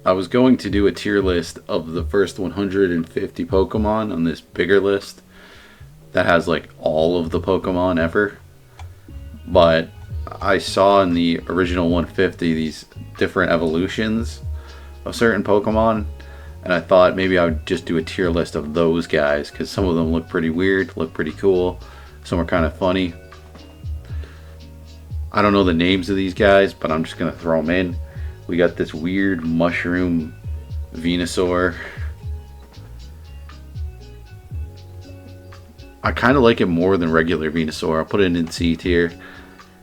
I was going to do a tier list of the first 150 Pokemon on this bigger list that has like all of the Pokemon ever. But I saw in the original 150 these different evolutions of certain Pokemon, and I thought maybe I would just do a tier list of those guys because some of them look pretty weird, look pretty cool, some are kind of funny. I don't know the names of these guys, but I'm just gonna throw them in. We got this weird mushroom Venusaur. I kind of like it more than regular Venusaur. I'll put it in C tier.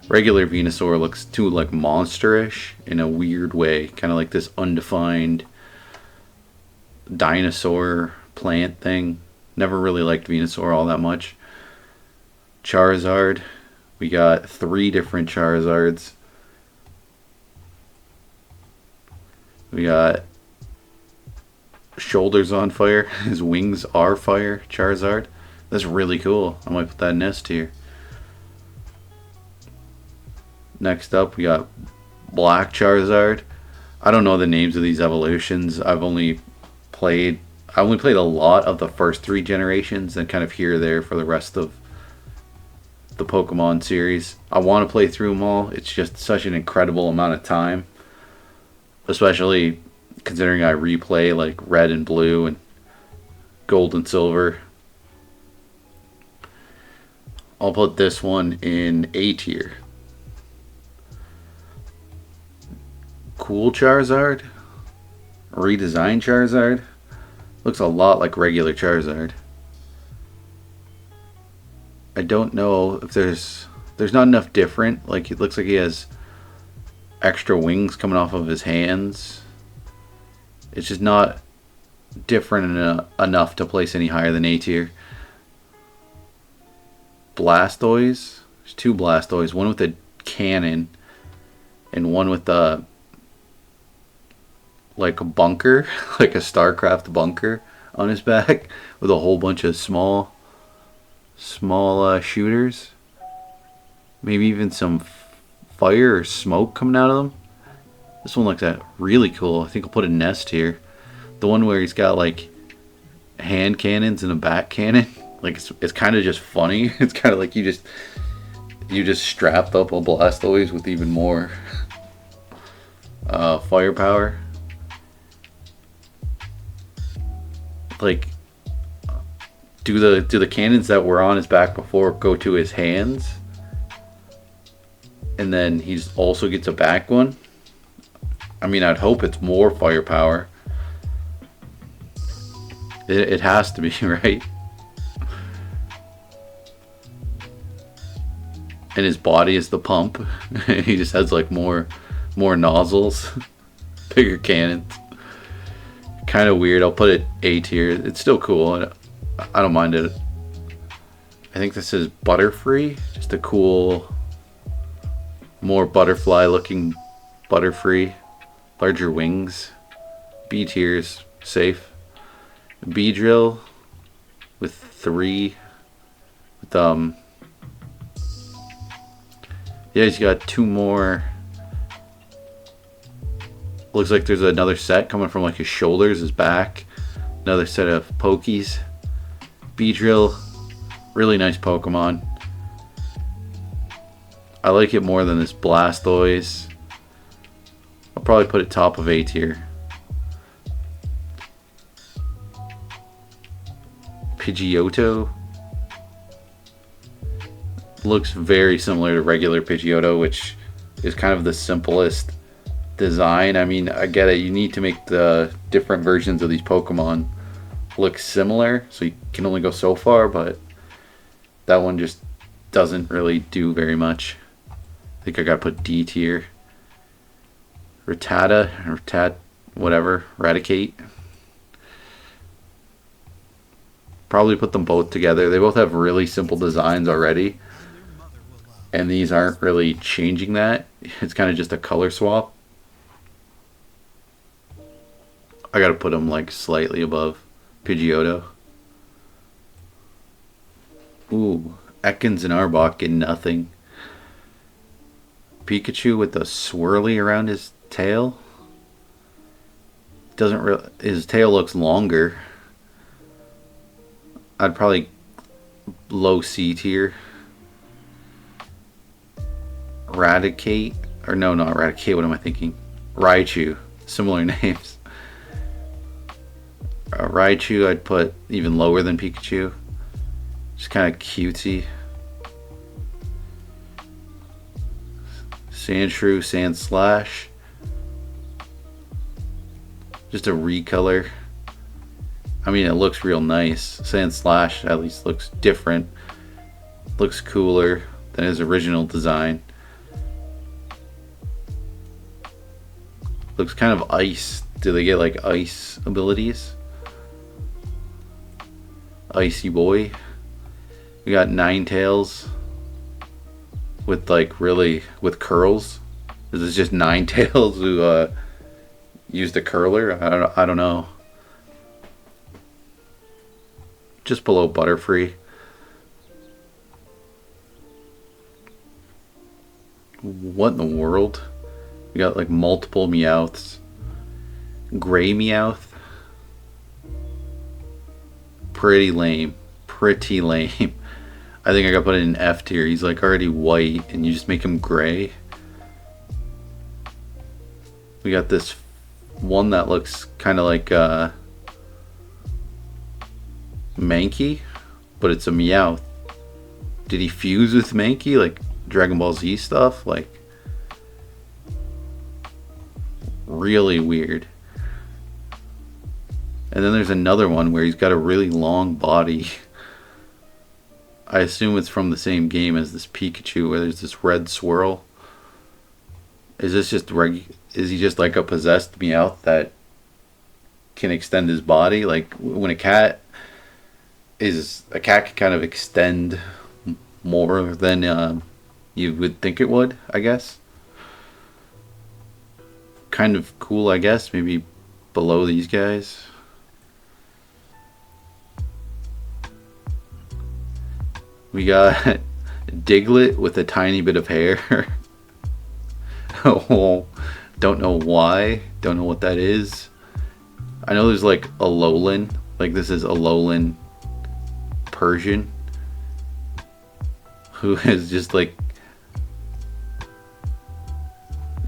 Regular Venusaur looks too like monsterish in a weird way, kind of like this undefined dinosaur plant thing. Never really liked Venusaur all that much. Charizard. We got 3 different Charizards. We got shoulders on fire. His wings are fire. Charizard. That's really cool. I might put that in S tier. Next up, we got Black Charizard. I don't know the names of these evolutions. I only played a lot of the first 3 generations and kind of here or there for the rest of the Pokemon series. I want to play through them all. It's just such an incredible amount of time, especially considering I replay like Red and Blue and Gold and Silver. I'll put this one in A tier. Cool Charizard. Redesigned Charizard. Looks a lot like regular Charizard. I don't know if there's not enough different. Like it looks like he has extra wings coming off of his hands. It's just not different enough to place any higher than A tier. Blastoise. There's 2 Blastoise. One with a cannon and one with a like a bunker, like a StarCraft bunker on his back with a whole bunch of small shooters. Maybe even some fire or smoke coming out of them. This one looks really cool. I think I'll put a nest here. The one where he's got like hand cannons and a back cannon. Like it's kind of just funny. It's kind of like you just strapped up a Blastoise with even more firepower. Like, do the cannons that were on his back before go to his hands, and then he's also gets a back one? I mean, I'd hope it's more firepower. It has to be, right? And his body is the pump. He just has like more nozzles, bigger cannons. Kind of weird. I'll put it A tier. It's still cool. I don't mind it. I think this is Butterfree. Just a cool, more butterfly looking Butterfree. Larger wings. B tier's safe. Beedrill with 3. With yeah, he's got 2 more. Looks like there's another set coming from like his shoulders, his back. Another set of Pokies. Beedrill, really nice Pokemon. I like it more than this Blastoise. I'll probably put it top of A tier. Pidgeotto. Looks very similar to regular Pidgeotto, which is kind of the simplest design. I mean, I get it. You need to make the different versions of these Pokemon look similar, so you can only go so far, but that one just doesn't really do very much. I think I gotta put D tier. Whatever, Raticate. Probably put them both together. They both have really simple designs already, and these aren't really changing that. It's kind of just a color swap. I gotta put them like slightly above Pidgeotto. Ooh, Ekans and Arbok get nothing. Pikachu with the swirly around his tail. Doesn't really. His tail looks longer. I'd probably low C tier. Raticate, or no, not Raticate. What am I thinking? Raichu. Similar names. Raichu, I'd put even lower than Pikachu. Just kind of cutesy. Sandshrew, Sandslash. Just a recolor. I mean, it looks real nice. Sandslash at least looks different. Looks cooler than his original design. Looks kind of ice. Do they get like ice abilities? Icy boy. We got Ninetales with like really with curls. Is this just Ninetales who used a curler? I don't know. Just below Butterfree. What in the world? We got like multiple Meowths. Gray Meowth. Pretty lame. Pretty lame. I think I gotta put it in F tier. He's like already white and you just make him gray. We got this one that looks kind of like Mankey, but it's a Meowth. Did he fuse with Mankey like Dragon Ball Z stuff? Like really weird. And then there's another one where he's got a really long body. I assume it's from the same game as this Pikachu where there's this red swirl. Is this just is he just like a possessed Meowth that can extend his body? Like when a cat can kind of extend more than you would think it would, I guess. Kind of cool, I guess. Maybe below these guys. We got Diglett with a tiny bit of hair. Oh, don't know why. Don't know what that is. I know there's like a Alolan. Like this is a Alolan Persian who has just like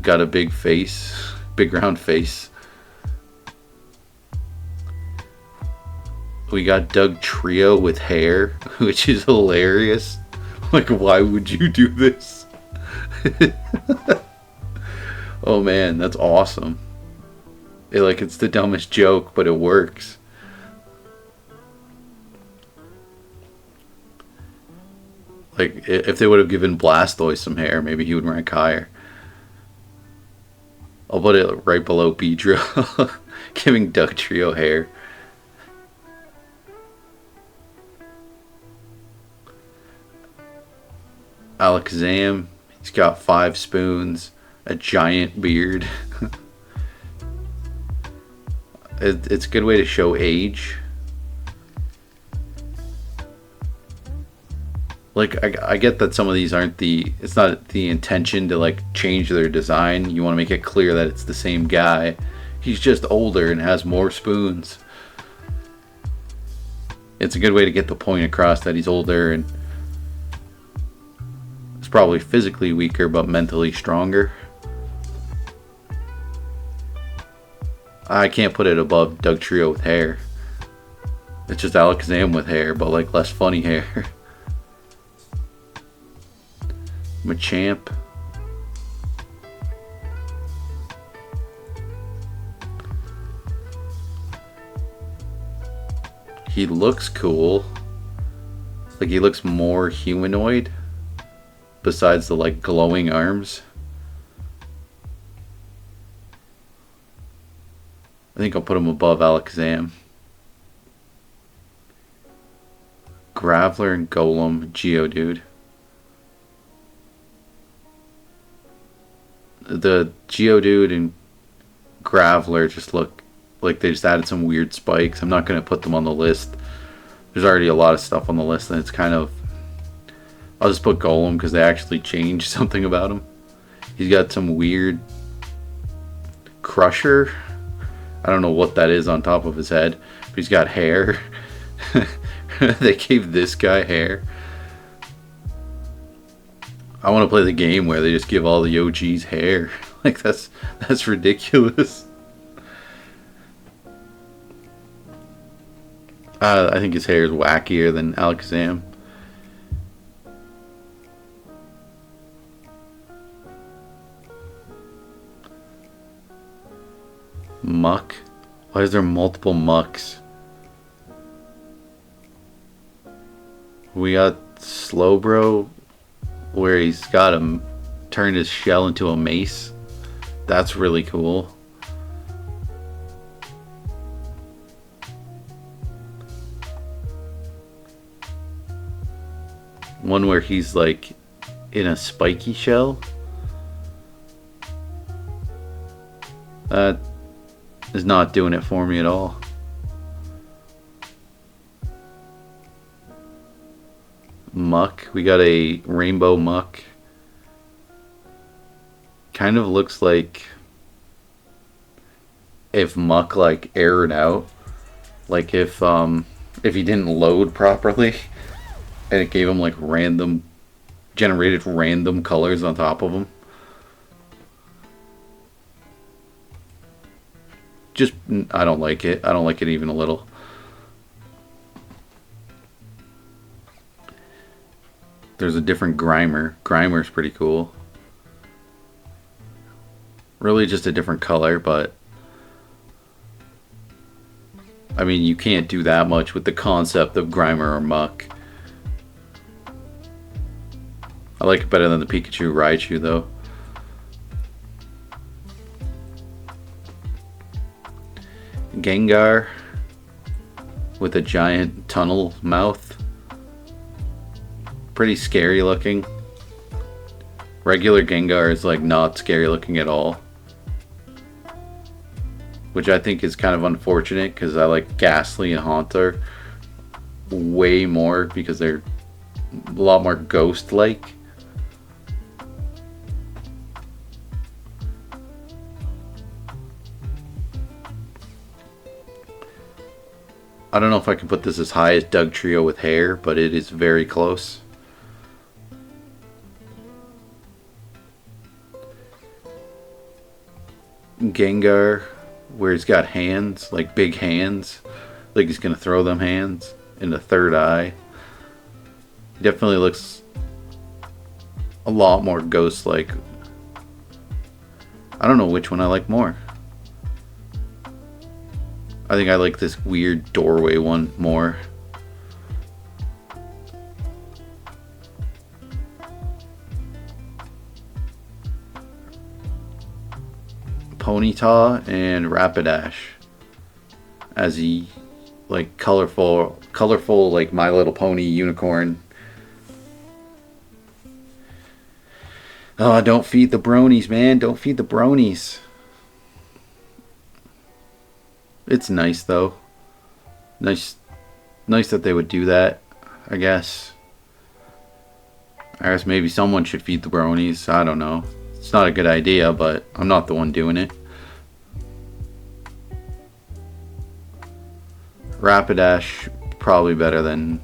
got a big face, big round face. We got Dugtrio with hair, which is hilarious. Like, why would you do this? Oh man, that's awesome. It's the dumbest joke, but it works. Like, if they would have given Blastoise some hair, maybe he would rank higher. I'll put it right below Beedrill. Giving Dugtrio hair. Alakazam, he's got 5 spoons, a giant beard. It's a good way to show age. Like, I get that some of these aren't it's not the intention to like change their design. You want to make it clear that it's the same guy. He's just older and has more spoons. It's a good way to get the point across that he's older and is probably physically weaker but mentally stronger. I can't put it above Dugtrio with hair. It's just Alakazam with hair, but like less funny hair. Machamp. He looks cool. Like he looks more humanoid. Besides the like glowing arms. I think I'll put him above Alakazam. Graveler and Golem, Geodude. The Geodude and Graveler just look like they just added some weird spikes. I'm not going to put them on the list. There's already a lot of stuff on the list and it's kind of... I'll just put Golem because they actually changed something about him. He's got some weird Crusher. I don't know what that is on top of his head, but he's got hair. They gave this guy hair. I want to play the game where they just give all the OGs hair. Like that's ridiculous. I think his hair is wackier than Alakazam. Muck? Why is there multiple Mucks? We got Slowbro, where he's got him turned his shell into a mace. That's really cool. One where he's like in a spiky shell. That is not doing it for me at all. Muck. We got a rainbow Muck. Kind of looks like if Muck like errored out. Like if he didn't load properly and it gave him like generated random colors on top of him. Just, I don't like it. I don't like it even a little. There's a different Grimer. Grimer's pretty cool. Really just a different color, but I mean, you can't do that much with the concept of Grimer or Muck. I like it better than the Pikachu Raichu though. Gengar with a giant tunnel mouth. Pretty scary looking. Regular Gengar is like not scary looking at all, which I think is kind of unfortunate because I like Ghastly and Haunter way more because they're a lot more ghost-like. I don't know if I can put this as high as Dugtrio with hair, but it is very close. Gengar, where he's got hands, like big hands, like he's gonna throw them hands in the third eye. He definitely looks a lot more ghost-like. I don't know which one I like more. I think I like this weird doorway one more. Ponyta and Rapidash as he like colorful like My Little Pony unicorn. Oh, don't feed the bronies, man. Don't feed the bronies. It's nice though. Nice that they would do that, I guess. I guess maybe someone should feed the bronies. I don't know. It's not a good idea, but I'm not the one doing it. Rapidash probably better than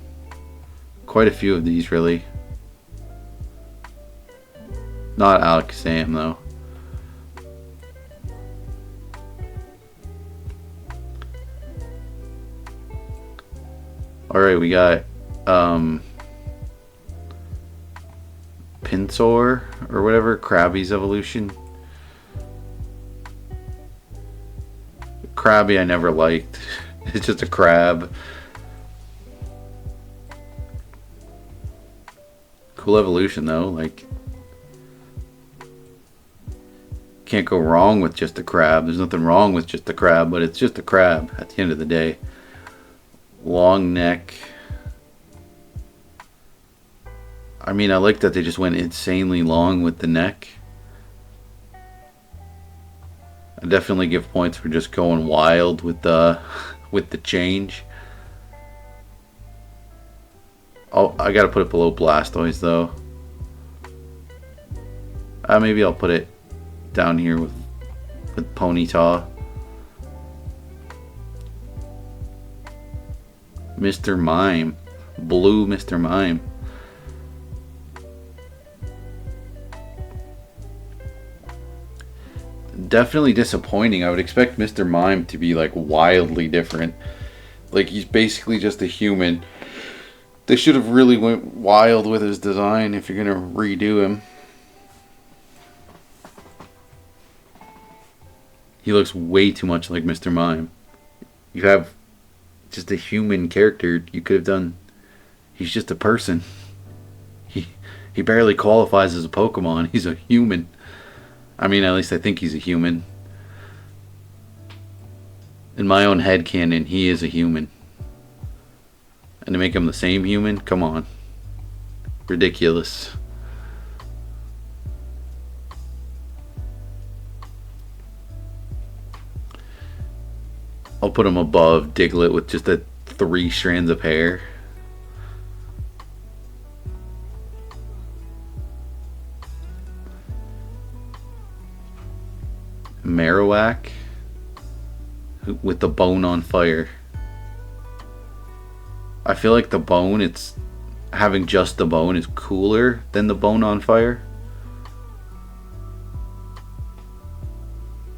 quite a few of these, really. Not Alakazam though. Alright, we got Pinsir or whatever, Krabby's evolution. Krabby I never liked. It's just a crab. Cool evolution though, like can't go wrong with just a crab. There's nothing wrong with just a crab, but it's just a crab at the end of the day. Long neck. I mean, I like that they just went insanely long with the neck. I definitely give points for just going wild with the change. Oh, I gotta put it below Blastoise though. Maybe I'll put it down here with Ponyta. Mr. Mime. Blue Mr. Mime. Definitely disappointing. I would expect Mr. Mime to be like wildly different. Like he's basically just a human. They should have really went wild with his design if you're gonna redo him. He looks way too much like Mr. Mime. You have just a human character. You could have done. He's just a person. He barely qualifies as a Pokemon. He's a human. I mean, at least I think he's a human. In my own headcanon, he is a human. And to make him the same human? Come on. Ridiculous. I'll put him above Diglett with just the 3 strands of hair. Marowak with the bone on fire. I feel like the bone, it's having just the bone is cooler than the bone on fire.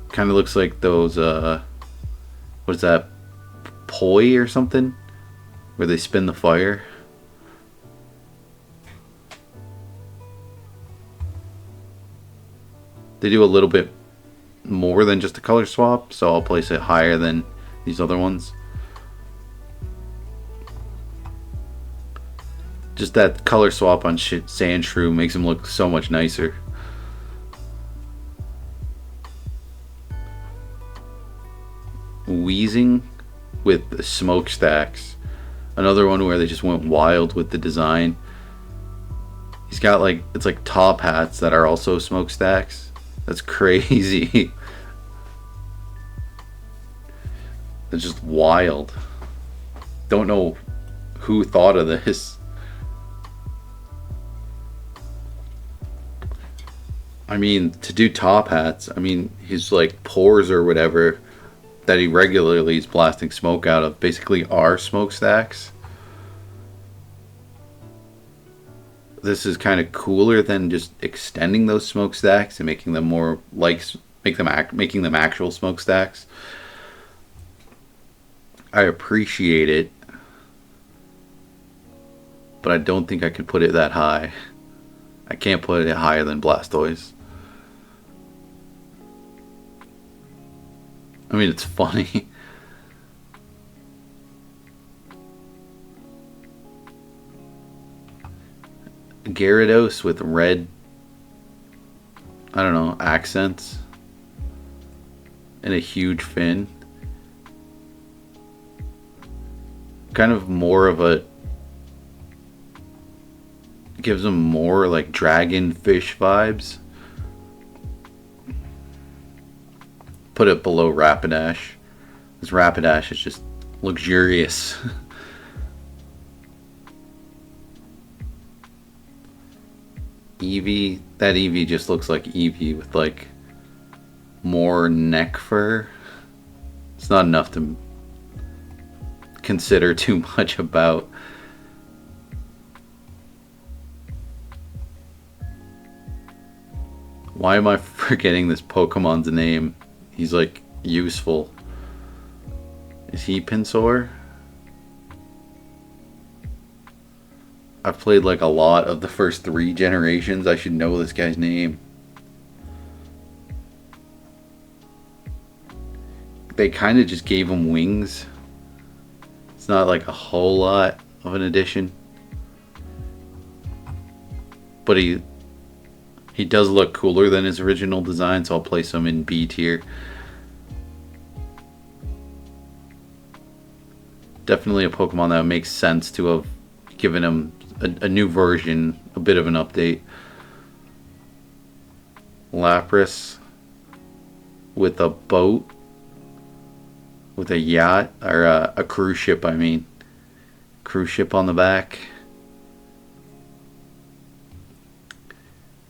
Kind of looks like those what is that, poi or something, where they spin the fire. They do a little bit more than just a color swap, so I'll place it higher than these other ones. Just that color swap on Sandshrew makes him look so much nicer. Wheezing with smokestacks. Another one where they just went wild with the design. He's got like, it's like top hats that are also smokestacks. That's crazy. It's just wild. Don't know who thought of this. I mean, to do top hats, I mean, his like pores or whatever that he regularly is blasting smoke out of basically are smokestacks. This is kind of cooler than just extending those smokestacks and making them more like making them actual smokestacks. I appreciate it, but I don't think I could put it that high. I can't put it higher than Blastoise. I mean, it's funny. Gyarados with red, I don't know, accents and a huge fin. Kind of more of a, gives him more like dragon fish vibes. Put it below Rapidash. This Rapidash is just luxurious. Eevee, that Eevee just looks like Eevee with like more neck fur. It's not enough to consider too much about. Why am I forgetting this Pokemon's name? He's like useful. Is he Pinsor? I've played like a lot of the first 3 generations. I should know this guy's name. They kind of just gave him wings. It's not like a whole lot of an addition. But he does look cooler than his original design, so I'll place him in B tier. Definitely a Pokemon that makes sense to have given him a new version, a bit of an update. Lapras with a boat, with a yacht, or a cruise ship, I mean. Cruise ship on the back.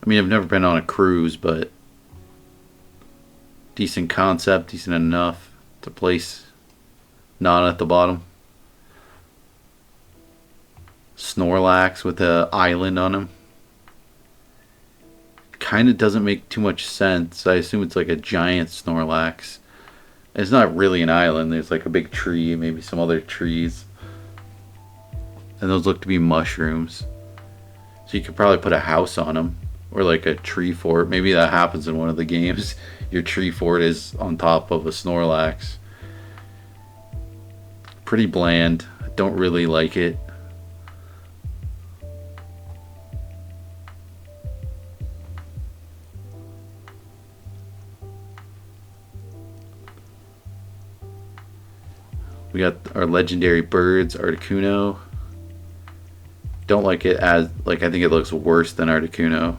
I mean, I've never been on a cruise, but decent concept, decent enough to place not at the bottom. Snorlax with a island on him. Kind of doesn't make too much sense. I assume it's like a giant Snorlax. It's not really an island. There's like a big tree, maybe some other trees. And those look to be mushrooms. So you could probably put a house on them. Or like a tree fort. Maybe that happens in one of the games. Your tree fort is on top of a Snorlax. Pretty bland. Don't really like it. We got our legendary birds, Articuno. Don't like it as, like, I think it looks worse than Articuno.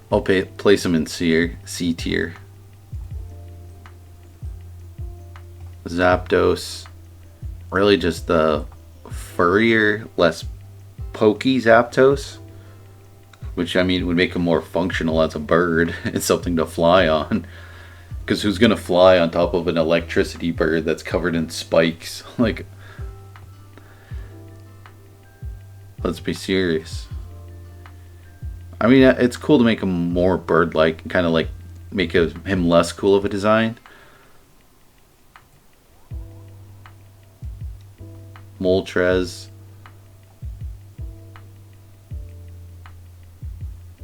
I'll place them in C tier. Zapdos. Really just the furrier, less pokey Zapdos, which I mean would make him more functional as a bird. It's something to fly on, because who's gonna fly on top of an electricity bird that's covered in spikes? Like, let's be serious. I mean, it's cool to make him more bird-like, kind of like make him less cool of a design. Moltres.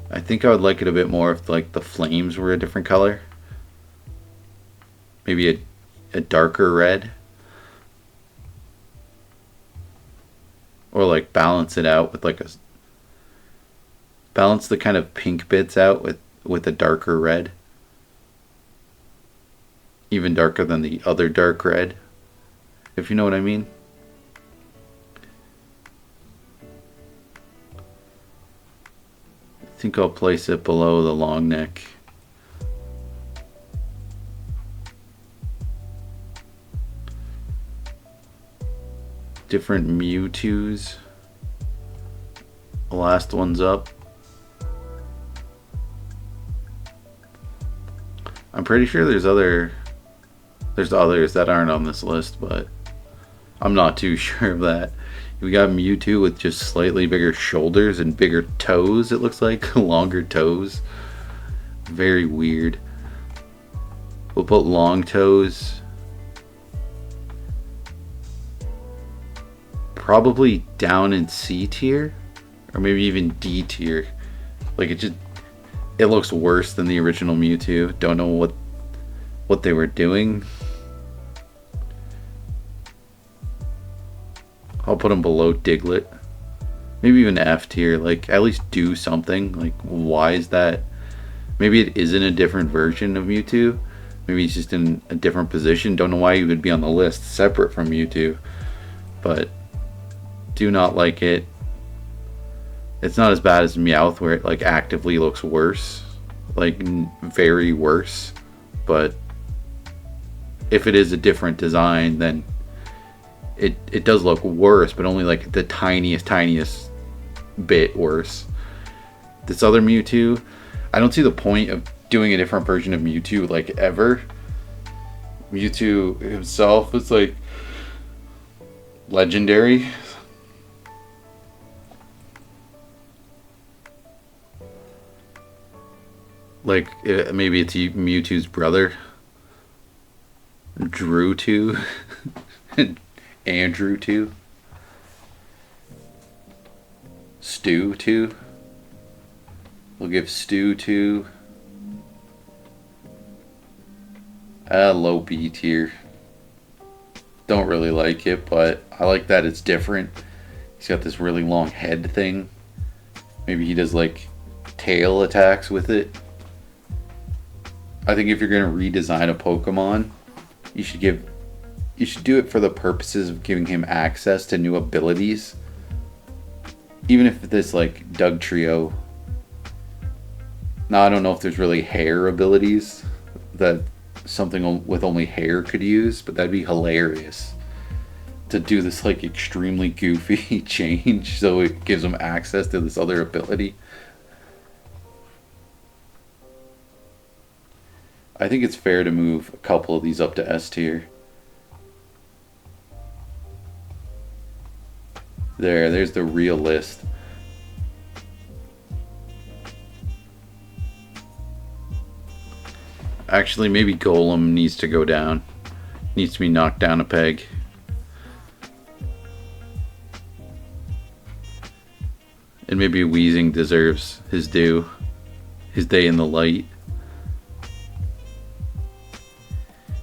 I think I would like it a bit more if like the flames were a different color. Maybe a darker red. Or like balance it out with like balance the kind of pink bits out with a darker red. Even darker than the other dark red. If you know what I mean. I think I'll place it below the long neck. Different Mewtwo's. The last one's up. I'm pretty sure there's others that aren't on this list, but I'm not too sure of that. We got Mewtwo with just slightly bigger shoulders and bigger toes, it looks like. Longer toes. Very weird. We'll put long toes. Probably down in C tier. Or maybe even D tier. Like it looks worse than the original Mewtwo. Don't know what they were doing. I'll put them below Diglett. Maybe even F tier. Like, at least do something. Like, why is that? Maybe it isn't a different version of Mewtwo. Maybe he's just in a different position. Don't know why he would be on the list separate from Mewtwo. But do not like it. It's not as bad as Meowth, where it like actively looks worse. Like, very worse. But if it is a different design, then it does look worse, but only like the tiniest bit worse. This other Mewtwo, I don't see the point of doing a different version of Mewtwo like ever. Mewtwo himself is like legendary. Like maybe it's Mewtwo's brother, Drewtwo. Andrew 2, Stu 2. We'll give Stu 2 a low B tier. Don't really like it, but I like that it's different. He's got this really long head thing. Maybe he does like tail attacks with it. I think if you're gonna redesign a Pokemon, you should do it for the purposes of giving him access to new abilities. Even if this like Dugtrio. Now I don't know if there's really hair abilities that something with only hair could use, but that'd be hilarious to do this like extremely goofy change so it gives him access to this other ability. I think it's fair to move a couple of these up to S tier. There's the real list. Actually, maybe Golem needs to go down. Needs to be knocked down a peg. And maybe Weezing deserves his due. His day in the light.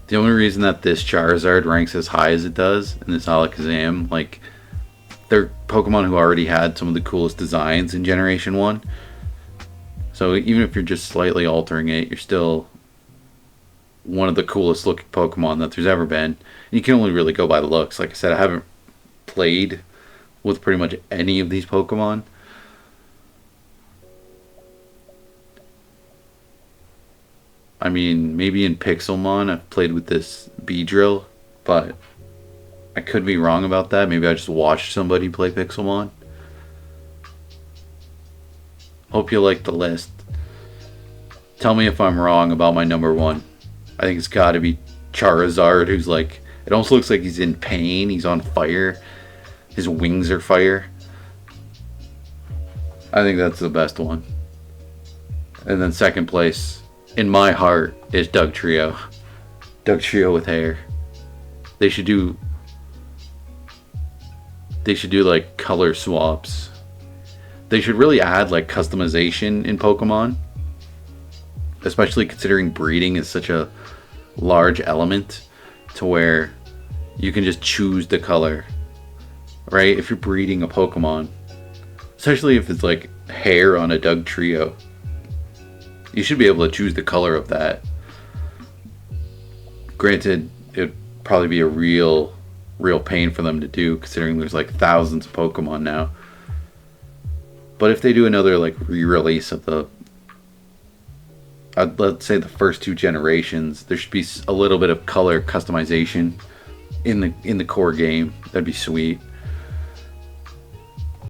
The only reason that this Charizard ranks as high as it does, and this Alakazam, like, they're Pokemon who already had some of the coolest designs in Generation 1. So even if you're just slightly altering it, you're still one of the coolest looking Pokemon that there's ever been. And you can only really go by the looks. Like I said, I haven't played with pretty much any of these Pokemon. I mean, maybe in Pixelmon I've played with this Beedrill, but I could be wrong about that. Maybe I just watched somebody play Pixelmon. Hope you like the list. Tell me if I'm wrong about my number one. I think it's got to be Charizard, who's like, it almost looks like he's in pain. He's on fire. His wings are fire. I think that's the best one. And then second place, in my heart, is Dugtrio. Dugtrio with hair. They should do like color swaps. They should really add like customization in Pokemon. Especially considering breeding is such a large element, to where you can just choose the color, right? If you're breeding a Pokemon, especially if it's like hair on a Dugtrio, you should be able to choose the color of that. Granted, it would probably be a real pain for them to do, considering there's like thousands of Pokemon now. But if they do another like re-release of the, let's say the first two generations, there should be a little bit of color customization in the core game. That'd be sweet.